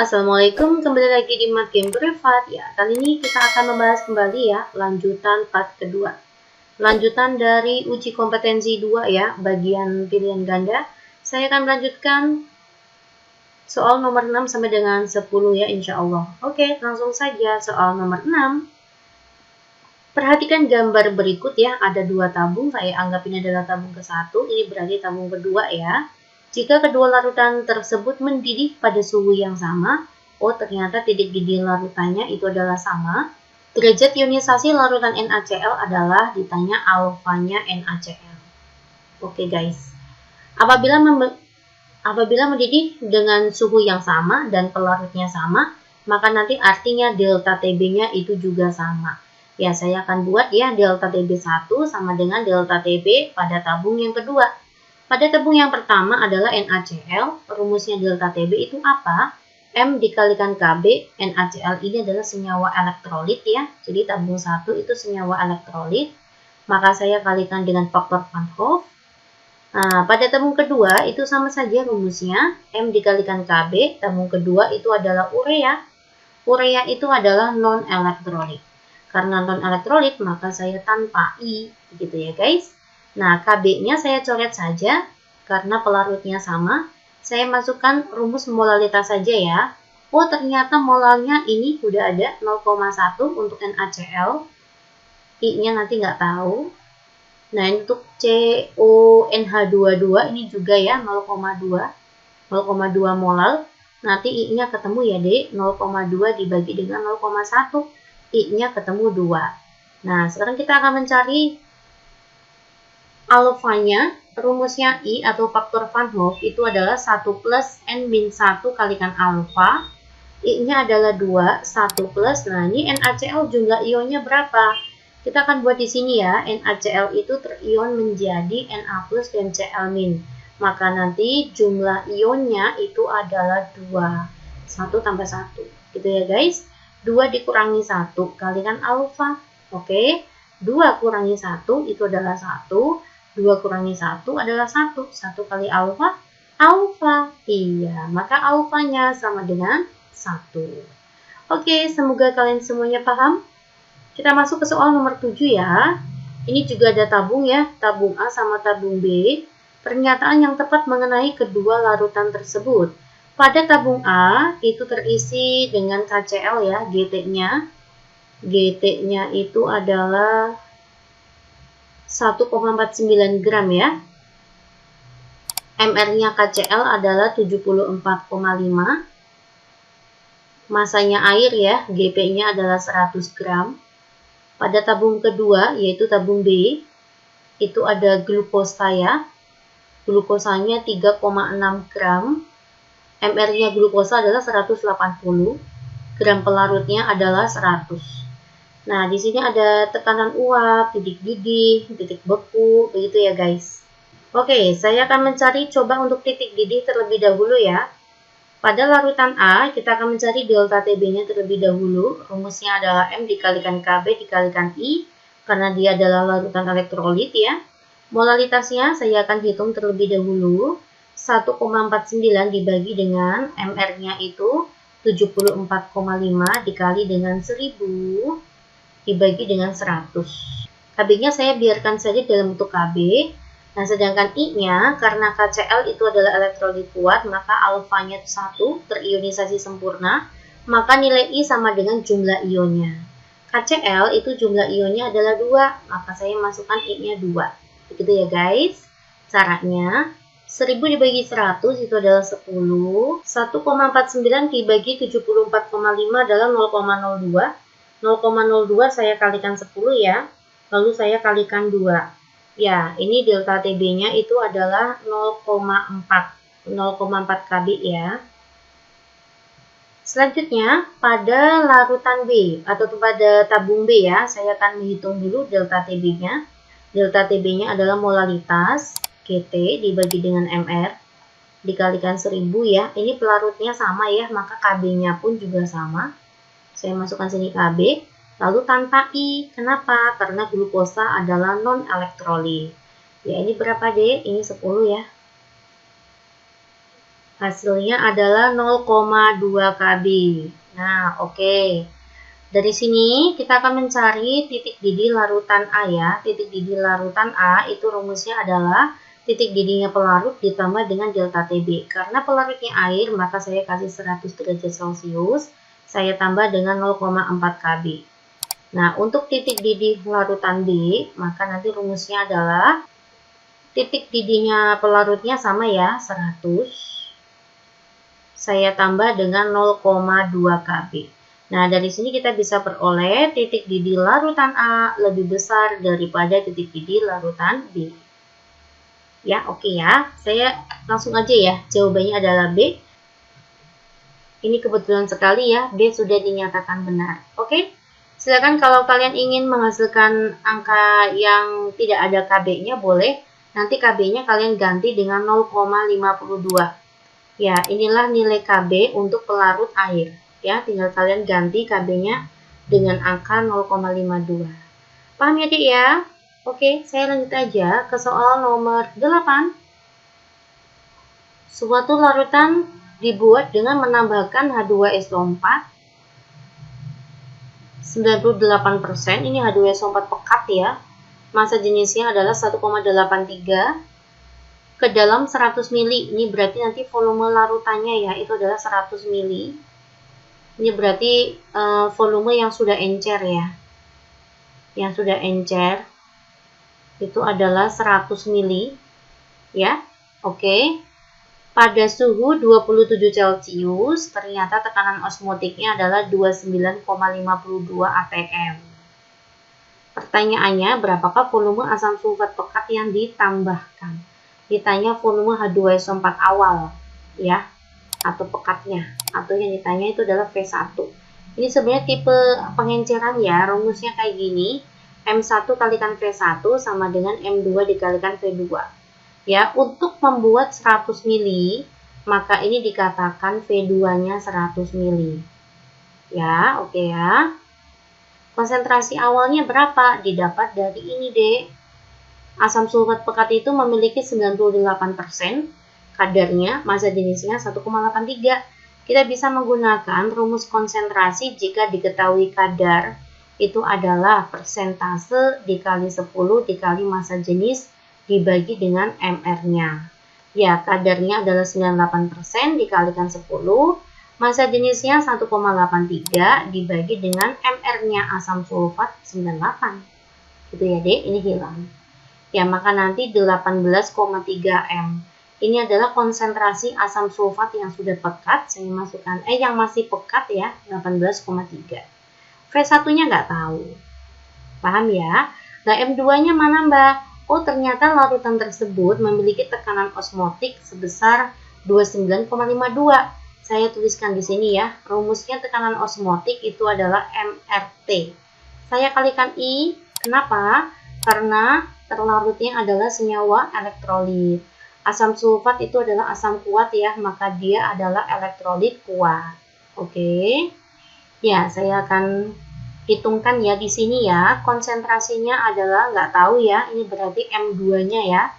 Assalamualaikum, kembali lagi di Mat Game Privat ya. Kali ini kita akan membahas kembali ya lanjutan part kedua. Lanjutan dari uji kompetensi 2 ya, bagian pilihan ganda. Saya akan melanjutkan soal nomor 6 sampai dengan 10 ya insya Allah. Oke, langsung saja soal nomor 6. Perhatikan gambar berikut ya, ada dua tabung, saya anggap ini adalah tabung ke-1, ini berarti tabung kedua ya. Jika kedua larutan tersebut mendidih pada suhu yang sama, oh ternyata titik didih larutannya itu adalah sama. Derajat ionisasi larutan NaCl adalah ditanya alfanya NaCl. Oke guys, apabila mendidih dengan suhu yang sama dan pelarutnya sama, maka nanti artinya delta Tb-nya itu juga sama. Ya, saya akan buat ya delta Tb1 sama dengan delta Tb pada tabung yang kedua. Pada tabung yang pertama adalah NaCl, rumusnya delta Tb itu apa? M dikalikan Kb, NaCl ini adalah senyawa elektrolit ya. Jadi tabung 1 itu senyawa elektrolit, maka saya kalikan dengan faktor Van Hoff. Nah, pada tabung kedua itu sama saja rumusnya, M dikalikan Kb, tabung kedua itu adalah urea. Urea itu adalah non-elektrolit. Karena non-elektrolit maka saya tanpa I, gitu ya guys. Nah, Kb-nya saya coret saja, karena pelarutnya sama. Saya masukkan rumus molalitas saja ya. Oh, ternyata molalnya ini udah ada 0,1 untuk NaCl. I-nya nanti nggak tahu. Nah, untuk CONH22 ini juga ya 0,2 molal. Nanti I-nya ketemu ya, Dek. 0,2 dibagi dengan 0,1. I-nya ketemu 2. Nah, sekarang kita akan mencari alfanya. Rumusnya I atau faktor Van Hoff itu adalah 1 plus N-1 kalikan alfa. I-nya adalah 2, 1 plus. Nah, ini NaCl jumlah ionnya berapa? Kita akan buat di sini ya. NaCl itu terion menjadi Na plus dan Cl min. Maka nanti jumlah ionnya itu adalah 2. 1 tambah 1. Gitu ya guys. 2 dikurangi 1 kalikan alfa. Oke. 2 kurangi 1 itu adalah 1. 2 kurangi 1 adalah 1. 1 kali alfa, alfa. Iya, maka alfanya sama dengan 1. Oke, semoga kalian semuanya paham. Kita masuk ke soal nomor 7 ya. Ini juga ada tabung ya, tabung A sama tabung B. Pernyataan yang tepat mengenai kedua larutan tersebut. Pada tabung A itu terisi dengan KCl ya, GT-nya. GT-nya itu adalah 1,49 gram ya. MR-nya KCl adalah 74,5. Masanya air ya, GP-nya adalah 100 gram. Pada tabung kedua, yaitu tabung B, itu ada glukosa ya. Glukosanya 3,6 gram. MR-nya glukosa adalah 180. Gram pelarutnya adalah 100. Nah, di sini ada tekanan uap, titik didih, titik beku, begitu ya guys. Oke, saya akan mencari coba untuk titik didih terlebih dahulu ya. Pada larutan A, kita akan mencari delta Tb-nya terlebih dahulu. Rumusnya adalah M dikalikan Kb dikalikan I, karena dia adalah larutan elektrolit ya. Molalitasnya saya akan hitung terlebih dahulu. 1,49 dibagi dengan MR-nya itu 74,5 dikali dengan 1000 dibagi dengan 100. Kb-nya saya biarkan saja dalam bentuk Kb. Nah, sedangkan I-nya karena KCl itu adalah elektrolit kuat, maka alfanya 1 terionisasi sempurna, maka nilai I sama dengan jumlah ionnya. KCl itu jumlah ionnya adalah 2, maka saya masukkan I-nya 2. Begitu ya guys. Caranya 1000 dibagi 100 itu adalah 10. 1,49 dibagi 74,5 adalah 0,02. 0,02 saya kalikan 10 ya. Lalu saya kalikan 2. Ya, ini delta Tb-nya itu adalah 0,4. 0,4 Kb ya. Selanjutnya, pada larutan B atau pada tabung B ya, saya akan menghitung dulu delta Tb-nya. Delta Tb-nya adalah molalitas GT dibagi dengan MR dikalikan 1000 ya. Ini pelarutnya sama ya, maka Kb-nya pun juga sama. Saya masukkan sini Kb, lalu tanpa I. Kenapa? Karena glukosa adalah non-elektrolit. Ya, ini berapa, Dek? Ini 10 ya. Hasilnya adalah 0,2 Kb. Nah, oke. Dari sini kita akan mencari titik didih larutan A ya. Titik didih larutan A itu rumusnya adalah titik didihnya pelarut ditambah dengan delta Tb. Karena pelarutnya air, maka saya kasih 100 derajat Celcius. Saya tambah dengan 0,4 Kb. Nah, untuk titik didih larutan B, maka nanti rumusnya adalah titik didihnya pelarutnya sama ya, 100. Saya tambah dengan 0,2 Kb. Nah, dari sini kita bisa peroleh titik didih larutan A lebih besar daripada titik didih larutan B. Ya, oke ya. Saya langsung aja ya. Jawabannya adalah B. Ini kebetulan sekali ya, B sudah dinyatakan benar. Oke? Silakan kalau kalian ingin menghasilkan angka yang tidak ada Kb-nya, boleh. Nanti Kb-nya kalian ganti dengan 0,52. Ya, inilah nilai Kb untuk pelarut air. Ya, tinggal kalian ganti Kb-nya dengan angka 0,52. Paham ya, Dik ya? Oke, saya lanjut aja ke soal nomor 8. Suatu larutan dibuat dengan menambahkan H2SO4 98%. Ini H2SO4 pekat ya. Masa jenisnya adalah 1,83 ke dalam 100 mili. Ini berarti nanti volume larutannya ya, itu adalah 100 mili. Ini berarti volume yang sudah encer ya. Yang sudah encer itu adalah 100 mili. Ya, oke. Pada suhu 27 Celcius, ternyata tekanan osmotiknya adalah 29,52 atm. Pertanyaannya, berapakah volume asam sulfat pekat yang ditambahkan? Ditanya volume H2SO4 awal ya, atau pekatnya, atau yang ditanya itu adalah V1. Ini sebenarnya tipe pengenceran ya, rumusnya kayak gini, M1 kalikan V1 sama dengan M2 dikalikan V2 ya. Untuk membuat 100 mili, maka ini dikatakan V2 nya 100 mili ya. Oke ya. Konsentrasi awalnya berapa? Didapat dari ini deh. Asam sulfat pekat itu memiliki 98% kadarnya, massa jenisnya 1,83. Kita bisa menggunakan rumus konsentrasi jika diketahui kadar itu adalah persentase dikali 10 dikali massa jenis dibagi dengan MR-nya. Ya, kadarnya adalah 98% dikalikan 10, massa jenisnya 1,83 dibagi dengan MR-nya asam sulfat 98. Gitu ya, Dek, ini hilang. Ya, maka nanti 18,3 M. Ini adalah konsentrasi asam sulfat yang sudah pekat. Saya masukkan, yang masih pekat ya, 18,3. V1-nya nggak tahu. Paham ya? Nah, M2-nya mana, Mbak? Oh, ternyata larutan tersebut memiliki tekanan osmotik sebesar 29,52. Saya tuliskan di sini ya. Rumusnya tekanan osmotik itu adalah MRT. Saya kalikan I. Kenapa? Karena terlarutnya adalah senyawa elektrolit. Asam sulfat itu adalah asam kuat ya, maka dia adalah elektrolit kuat. Oke. Ya, saya akan hitungkan ya di sini ya. Konsentrasinya adalah nggak tahu ya, ini berarti M2-nya ya.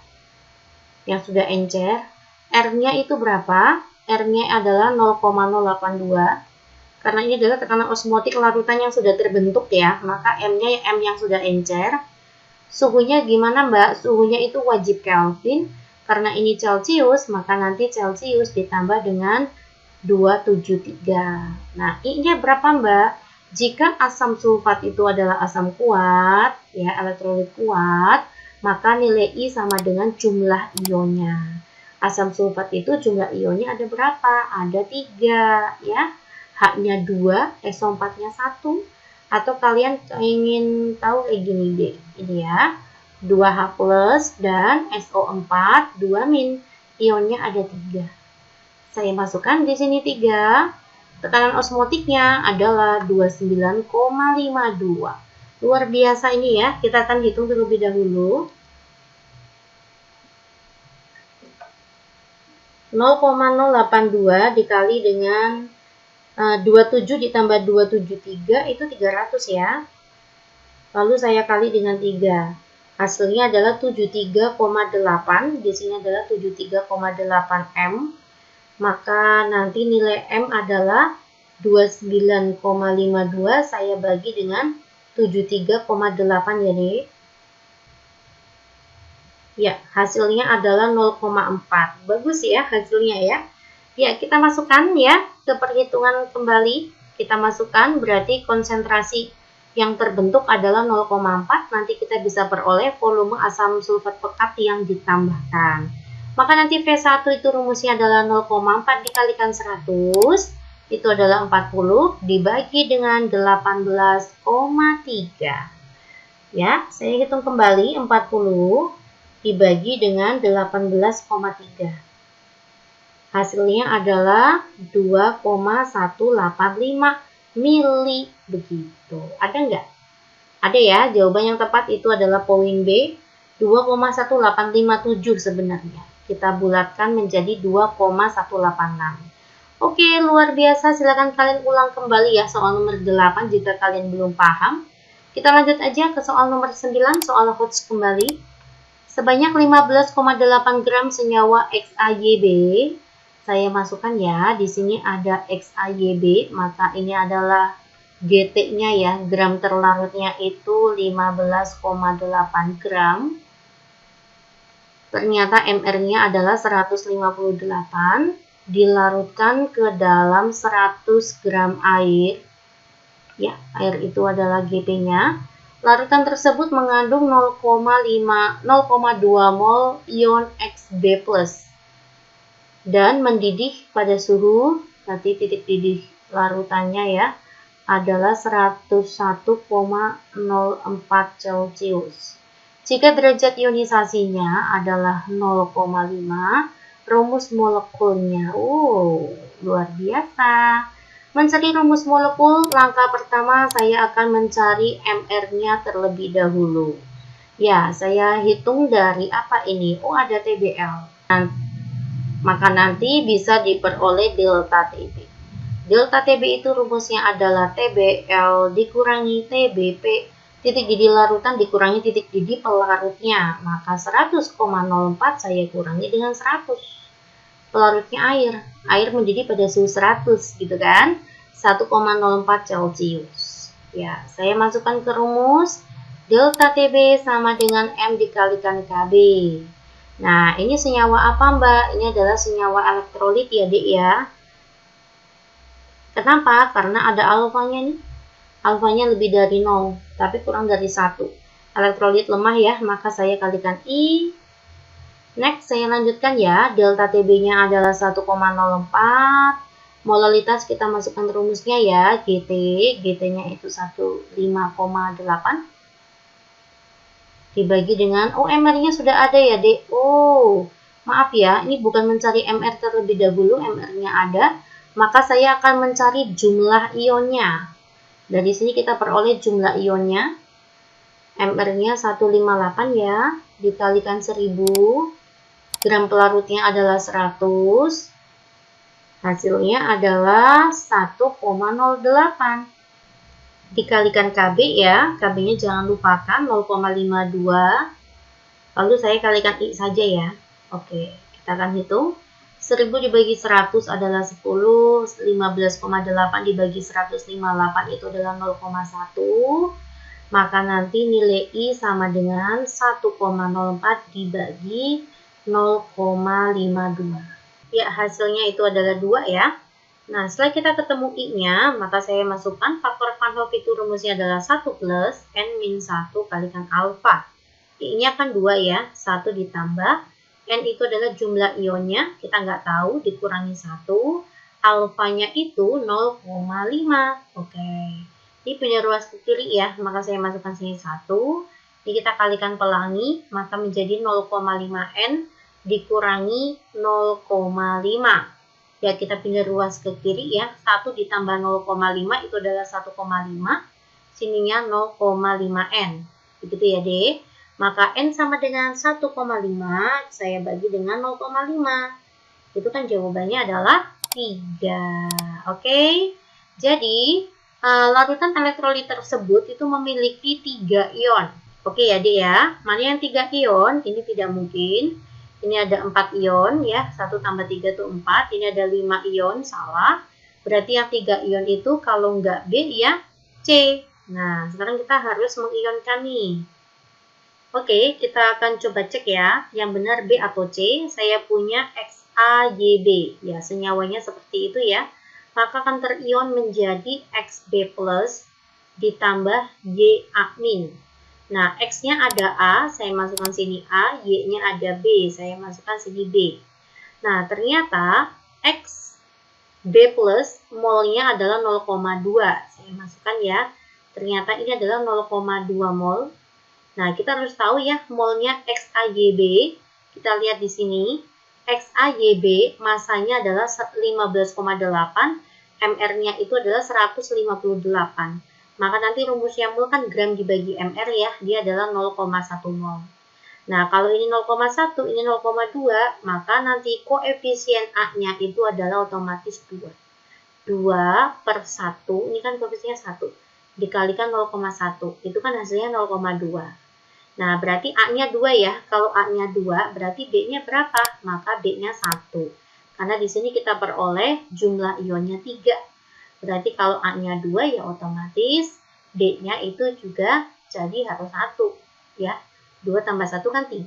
Yang sudah encer. R-nya itu berapa? R-nya adalah 0,082. Karena ini adalah tekanan osmotik larutan yang sudah terbentuk ya, maka M-nya M yang sudah encer. Suhunya gimana, Mbak? Suhunya itu wajib Kelvin. Karena ini Celcius, maka nanti Celcius ditambah dengan 273. Nah, I-nya berapa, Mbak? Jika asam sulfat itu adalah asam kuat, ya, elektrolit kuat, maka nilai I sama dengan jumlah ionnya. Asam sulfat itu jumlah ionnya ada berapa? Ada 3, ya. H-nya 2, SO4-nya 1. Atau kalian ingin tahu kayak gini deh, ini ya, 2H plus dan SO4 2-. Ionnya ada 3. Saya masukkan di sini 3. Tekanan osmotiknya adalah 29,52. Luar biasa ini ya. Kita akan hitung terlebih dahulu. 0,082 dikali dengan 27 ditambah 273 itu 300 ya. Lalu saya kali dengan 3. Hasilnya adalah 73,8. Di sini adalah 73,8 M. Maka nanti nilai M adalah 29,52 saya bagi dengan 73,8 ya dek. Ya, hasilnya adalah 0,4. Bagus ya hasilnya ya. Ya, kita masukkan ya ke perhitungan kembali. Kita masukkan berarti konsentrasi yang terbentuk adalah 0,4. Nanti kita bisa peroleh volume asam sulfat pekat yang ditambahkan. Maka nanti V1 itu rumusnya adalah 0,4 dikalikan 100. Itu adalah 40 dibagi dengan 18,3. Ya, saya hitung kembali 40 dibagi dengan 18,3. Hasilnya adalah 2,185 mili. Begitu. Ada nggak? Ada ya, jawaban yang tepat itu adalah poin B. 2,1857 sebenarnya. Kita bulatkan menjadi 2,186. Oke, luar biasa. Silakan kalian ulang kembali ya soal nomor 8 jika kalian belum paham. Kita lanjut aja ke soal nomor 9, soal HOTS kembali. Sebanyak 15,8 gram senyawa XAYB. Saya masukkan ya, di sini ada XAYB, maka ini adalah GT-nya ya, gram terlarutnya itu 15,8 gram. Ternyata MR-nya adalah 158, dilarutkan ke dalam 100 gram air. Ya, air itu adalah GP-nya. Larutan tersebut mengandung 0,2 mol ion Xb+. Dan mendidih pada suhu, nanti titik didih larutannya ya, adalah 101,04 Celcius. Jika derajat ionisasinya adalah 0,5, rumus molekulnya, luar biasa. Mencari rumus molekul, langkah pertama saya akan mencari MR-nya terlebih dahulu. Ya, saya hitung dari apa ini? Oh, ada TBL. Maka nanti bisa diperoleh delta TB. Delta TB itu rumusnya adalah TBL dikurangi TBP, titik didih larutan dikurangi titik didih pelarutnya. Maka 100,04 saya kurangi dengan 100. Pelarutnya air. Air mendidih pada suhu 100 gitu kan. 1,04 Celcius. Ya, saya masukkan ke rumus. Delta TB sama dengan M dikalikan KB. Nah, ini senyawa apa Mbak? Ini adalah senyawa elektrolit ya Dek ya. Kenapa? Karena ada alfanya nih. Alfanya lebih dari 0, tapi kurang dari 1. Elektrolit lemah ya, maka saya kalikan I. Next, saya lanjutkan ya. Delta TB-nya adalah 1,04. Molalitas kita masukkan rumusnya ya. GT. GT-nya itu 15,8. Dibagi dengan, MR-nya sudah ada ya, Dek. Maaf ya. Ini bukan mencari MR terlebih dahulu. MR-nya ada. Maka saya akan mencari jumlah ionnya. Dari sini kita peroleh jumlah ionnya. MR-nya 158 ya. Dikalikan 1000. Gram pelarutnya adalah 100. Hasilnya adalah 1,08. Dikalikan KB ya. KB-nya jangan lupakan 0,52. Lalu saya kalikan I saja ya. Oke, kita akan hitung. 1000 dibagi 100 adalah 10. 15,8 dibagi 158 itu adalah 0,1. Maka nanti nilai I sama dengan 1,04 dibagi 0,52. Ya, hasilnya itu adalah 2 ya. Nah, setelah kita ketemu I-nya, maka saya masukkan faktor Van Hoff itu rumusnya adalah 1 plus N-1 kalikan alfa. I-nya kan 2 ya, 1 ditambah. N itu adalah jumlah ionnya, kita nggak tahu, dikurangi 1. Alfanya itu 0,5. Oke. Ini punya ruas ke kiri ya, maka saya masukkan sini 1. Ini kita kalikan pelangi, maka menjadi 0,5 N dikurangi 0,5. Ya, kita pindah ruas ke kiri ya. 1 ditambah 0,5 itu adalah 1,5. Sininya 0,5 N. Begitu ya, Dek. Maka N sama dengan 1,5. Saya bagi dengan 0,5. Itu kan jawabannya adalah 3. Oke. Jadi, larutan elektrolit tersebut itu memiliki 3 ion. Oke ya, Dek ya. Mana yang 3 ion? Ini tidak mungkin. Ini ada 4 ion ya, 1 tambah 3 itu 4, ini ada 5 ion, salah. Berarti yang 3 ion itu kalau nggak B ya C. Nah, sekarang kita harus mengionkan nih. Oke, kita akan coba cek ya, yang benar B atau C. Saya punya XaYB, ya senyawanya seperti itu ya. Maka akan terion menjadi XB plus ditambah Ya min. Nah, X-nya ada A, saya masukkan sini A, Y-nya ada B, saya masukkan sini B. Nah, ternyata X B plus molnya adalah 0,2. Saya masukkan ya. Ternyata ini adalah 0,2 mol. Nah, kita harus tahu ya molnya XaYB. Kita lihat di sini. XaYB masanya adalah 15,8, MR-nya itu adalah 158. Maka nanti rumusnya mol kan gram dibagi MR ya, dia adalah 0,1 mol. Nah, kalau ini 0,1, ini 0,2, maka nanti koefisien A-nya itu adalah otomatis 2. 2 per 1, ini kan koefisiennya 1, dikalikan 0,1, itu kan hasilnya 0,2. Nah, berarti A-nya 2 ya, kalau A-nya 2, berarti B-nya berapa? Maka B-nya 1. Karena di sini kita peroleh jumlah ionnya 3. Berarti kalau A-nya 2 ya otomatis B-nya itu juga jadi harus 1 ya. 2 tambah 1 kan 3.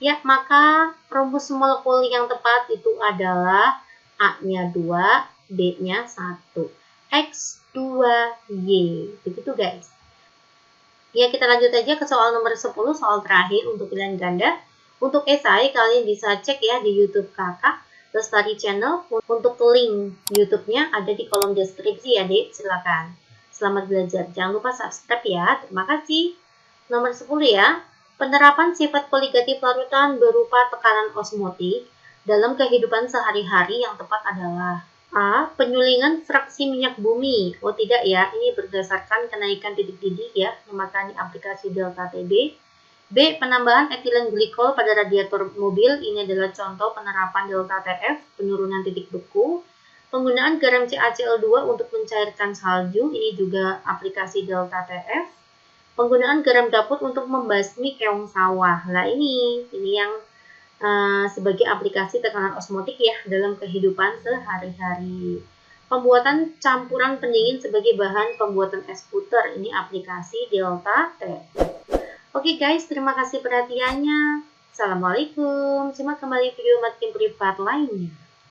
Ya, maka rumus molekul yang tepat itu adalah A-nya 2, B-nya 1. X2Y. Begitu guys. Ya, kita lanjut aja ke soal nomor 10, soal terakhir untuk pilihan ganda. Untuk esai kalian bisa cek ya di YouTube Kakak Lestari Channel. Untuk link YouTube-nya ada di kolom deskripsi ya, Dek. Silakan. Selamat belajar. Jangan lupa subscribe ya. Terima kasih. Nomor 10 ya. Penerapan sifat koligatif larutan berupa tekanan osmotik dalam kehidupan sehari-hari yang tepat adalah A. Penyulingan fraksi minyak bumi. Oh tidak ya, ini berdasarkan kenaikan titik didih ya, memakai aplikasi Delta TB. B. Penambahan etilen glikol pada radiator mobil. Ini adalah contoh penerapan Delta TF, penurunan titik beku. Penggunaan garam CaCl2 untuk mencairkan salju. Ini juga aplikasi Delta TF. Penggunaan garam dapur untuk membasmi keong sawah. Nah ini yang sebagai aplikasi tekanan osmotik ya dalam kehidupan sehari-hari. Pembuatan campuran pendingin sebagai bahan pembuatan es puter. Ini aplikasi Delta TF. Oke guys, terima kasih perhatiannya. Assalamualaikum. Simak kembali video makin privat lainnya.